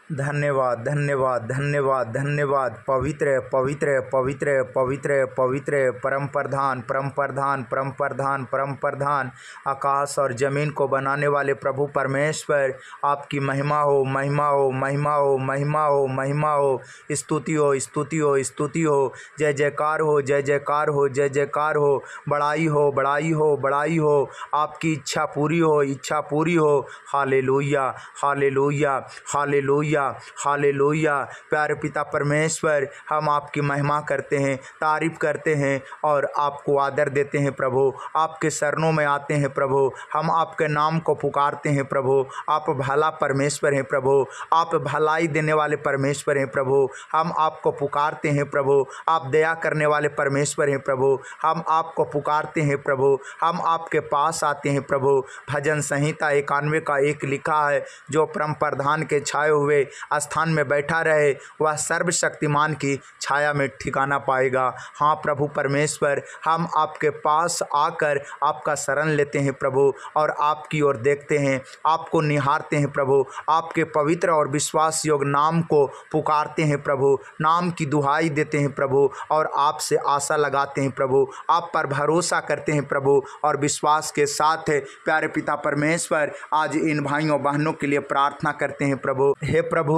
धन्यवाद धन्यवाद धन्यवाद धन्यवाद। पवित्र पवित्र पवित्र पवित्र पवित्र परम प्रधान परम प्रधान परम प्रधान परम प्रधान, आकाश और ज़मीन को बनाने वाले प्रभु परमेश्वर, आपकी महिमा हो महिमा हो महिमा हो महिमा हो महिमा हो। स्तुति हो स्तुति हो स्तुति हो। जय जयकार हो जय जयकार हो जय जयकार हो। बड़ाई हो बड़ाई हो बड़ाई हो। आपकी इच्छा पूरी हो इच्छा पूरी हो। Hallelujah hallelujah hallelujah hallelujah. प्यारे पिता परमेश्वर, हम आपकी महिमा करते हैं, तारीफ करते हैं और आपको आदर देते हैं प्रभु। आपके शरणों में आते हैं प्रभु, हम आपके नाम को पुकारते हैं प्रभु। आप भला परमेश्वर हैं प्रभु, आप भलाई देने वाले परमेश्वर हैं प्रभु। हम आपको पुकारते हैं प्रभु, आप दया करने वाले परमेश्वर हैं प्रभु। हम आपको पुकारते हैं प्रभु, हम आपके पास आते हैं प्रभु। भजन संहिता 91 का 1 लिखा है, जो परम प्रधान के छाए हुए स्थान में बैठा रहे, वह सर्वशक्तिमान की छाया में ठिकाना पाएगा। हाँ प्रभु परमेश्वर, हम आपके पास आकर आपका शरण लेते हैं प्रभु और आपकी ओर देखते हैं, आपको निहारते हैं प्रभु। आपके पवित्र और विश्वास योग्य नाम को पुकारते हैं प्रभु, नाम की दुहाई देते हैं प्रभु और आपसे आशा लगाते हैं प्रभु। आप पर भरोसा करते हैं प्रभु और विश्वास के साथ प्यारे पिता परमेश्वर, आज इन भाइयों बहनों के लिए प्रार्थना करते हैं प्रभु। हे प्रभु,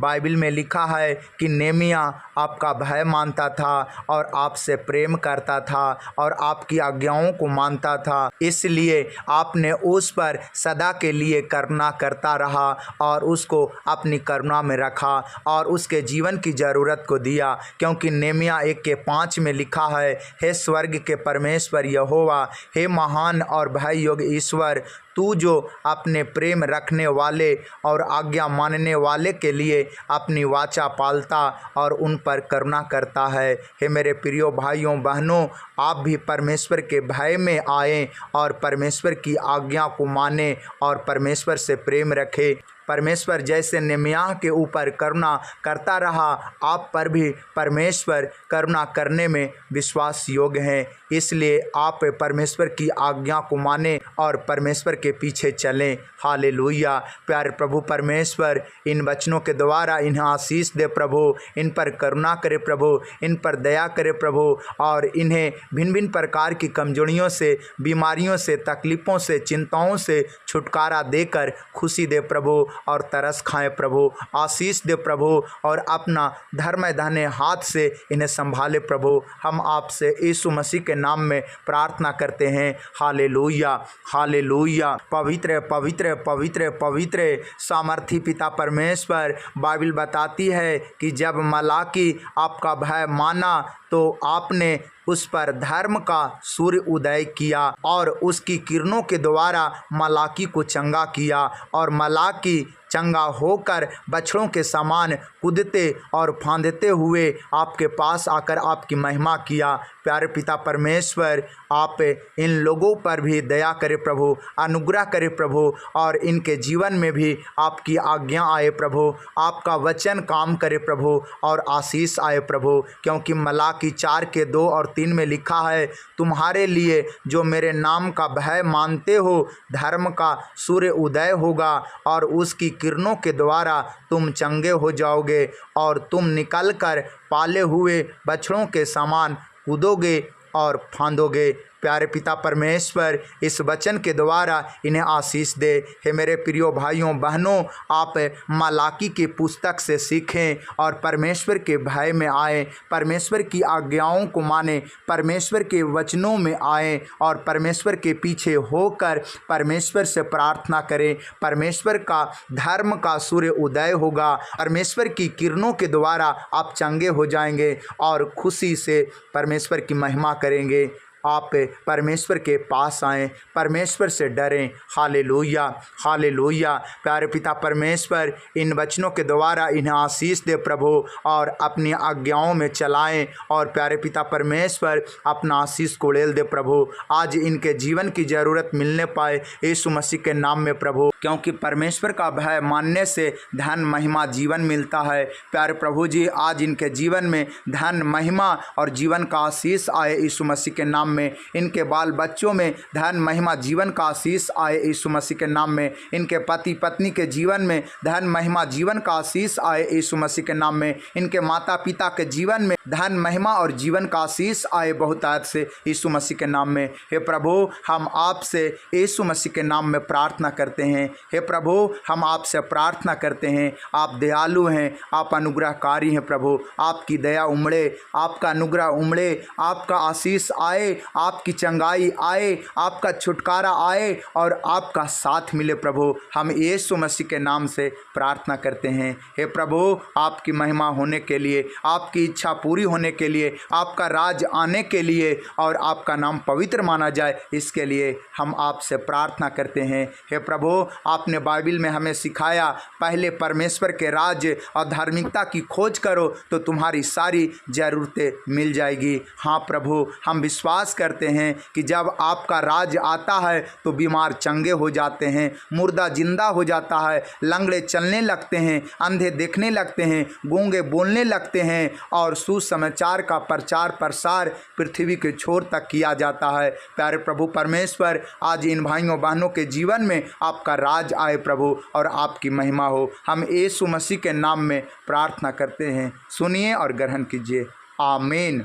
बाइबल में लिखा है कि नेमिया आपका भय मानता था और आपसे प्रेम करता था और आपकी आज्ञाओं को मानता था, इसलिए आपने उस पर सदा के लिए करुणा करता रहा और उसको अपनी करुणा में रखा और उसके जीवन की ज़रूरत को दिया। क्योंकि नेमिया 1:5 में लिखा है, हे स्वर्ग के परमेश्वर यहोवा, हे महान और भय योग्य ईश्वर, तू जो अपने प्रेम रखने वाले और आज्ञा मानने वाले के लिए अपनी वाचा पालता और उन पर करुणा करता है। हे मेरे प्रियो भाइयों बहनों, आप भी परमेश्वर के भय में आएं और परमेश्वर की आज्ञा को मानें और परमेश्वर से प्रेम रखें। परमेश्वर जैसे नेमिया के ऊपर करुणा करता रहा, आप पर भी परमेश्वर करुणा करने में विश्वास योग्य हैं। इसलिए आप परमेश्वर की आज्ञा को मानें और परमेश्वर के पीछे चलें। हालेलुया। प्यारे प्रभु परमेश्वर, इन वचनों के द्वारा इन्हें आशीष दे प्रभु, इन पर करुणा करे प्रभु, इन पर दया करे प्रभु और इन्हें भिन्न भिन्न प्रकार की कमजोरियों से, बीमारियों से, तकलीफ़ों से, चिंताओं से छुटकारा देकर खुशी दे प्रभु और तरस खाएं प्रभु। आशीष दे प्रभु और अपना धर्म दाहिने हाथ से इन्हें संभाले प्रभु। हम आपसे यीशु मसीह के नाम में प्रार्थना करते हैं। Hallelujah hallelujah. पवित्र पवित्र पवित्र पवित्र सामर्थी पिता परमेश्वर, बाइबल बताती है कि जब मलाकी आपका भय माना तो आपने उस पर धर्म का सूर्य उदय किया और उसकी किरणों के द्वारा मलाकी को चंगा किया और मलाकी चंगा होकर बछड़ों के समान कूदते और फांदते हुए आपके पास आकर आपकी महिमा किया। प्यारे पिता परमेश्वर, आप इन लोगों पर भी दया करे प्रभु, अनुग्रह करे प्रभु और इनके जीवन में भी आपकी आज्ञा आए प्रभु, आपका वचन काम करे प्रभु और आशीष आए प्रभु। क्योंकि मलाकी 4:2 और 3 में लिखा है, तुम्हारे लिए जो मेरे नाम का भय मानते हो, धर्म का सूर्य उदय होगा और उसकी किरणों के द्वारा तुम चंगे हो जाओगे और तुम निकलकर पाले हुए बछड़ों के समान कूदोगे और फांदोगे। प्यारे पिता परमेश्वर, इस वचन के द्वारा इन्हें आशीष दे। हे मेरे प्रियो भाइयों बहनों, आप मलाकी की पुस्तक से सीखें और परमेश्वर के भय में आएँ, परमेश्वर की आज्ञाओं को मानें, परमेश्वर के वचनों में आएँ और परमेश्वर के पीछे होकर परमेश्वर से प्रार्थना करें। परमेश्वर का धर्म का सूर्य उदय होगा, परमेश्वर की किरणों के द्वारा आप चंगे हो जाएंगे और खुशी से परमेश्वर की महिमा करेंगे। आप परमेश्वर के पास आएँ, परमेश्वर से डरें। Hallelujah hallelujah. प्यारे पिता परमेश्वर, इन वचनों के द्वारा इन्हें आशीष दे प्रभु और अपनी आज्ञाओं में चलाएं और प्यारे पिता परमेश्वर अपना आशीष को उड़ेल दे प्रभु। आज इनके जीवन की ज़रूरत मिलने पाए यीशु मसीह के नाम में प्रभु, क्योंकि परमेश्वर का भय मानने से धन महिमा जीवन मिलता है। प्यारे प्रभु जी, आज इनके जीवन में धन महिमा और जीवन का आशीष आए यीशु मसीह के नाम नाम में, इनके बाल बच्चों में धन महिमा जीवन का आशीष आए यीशु मसीह के नाम में, इनके पति पत्नी के जीवन में धन महिमा जीवन का आशीष आए यीशु मसीह के नाम में, इनके माता पिता के जीवन में धन महिमा और जीवन का आशीष आए बहुतायत से यीशु मसीह के नाम में। हे प्रभु, हम आपसे यीशु मसीह के नाम में प्रार्थना करते हैं। हे प्रभु, हम आपसे प्रार्थना करते हैं। आप दयालु हैं, आप अनुग्रहकारी हैं प्रभु। आपकी दया उमड़े, आपका अनुग्रह उमड़े, आपका आशीष आए, आपकी चंगाई आए, आपका छुटकारा आए और आपका साथ मिले प्रभु। हम यीशु मसीह के नाम से प्रार्थना करते हैं। हे प्रभु, आपकी महिमा होने के लिए, आपकी इच्छा पूरी होने के लिए, आपका राज आने के लिए और आपका नाम पवित्र माना जाए, इसके लिए हम आपसे प्रार्थना करते हैं। हे प्रभु, आपने बाइबल में हमें सिखाया, पहले परमेश्वर के राज्य और धार्मिकता की खोज करो तो तुम्हारी सारी ज़रूरतें मिल जाएगी। हाँ प्रभु, हम विश्वास करते हैं कि जब आपका राज आता है तो बीमार चंगे हो जाते हैं, मुर्दा जिंदा हो जाता है, लंगड़े चलने लगते हैं, अंधे देखने लगते हैं, गूंगे बोलने लगते हैं और सुसमाचार का प्रचार प्रसार पृथ्वी के छोर तक किया जाता है। प्यारे प्रभु परमेश्वर, आज इन भाइयों बहनों के जीवन में आपका राज आए प्रभु और आपकी महिमा हो। हम यीशु मसीह के नाम में प्रार्थना करते हैं, सुनिए और ग्रहण कीजिए। आमीन।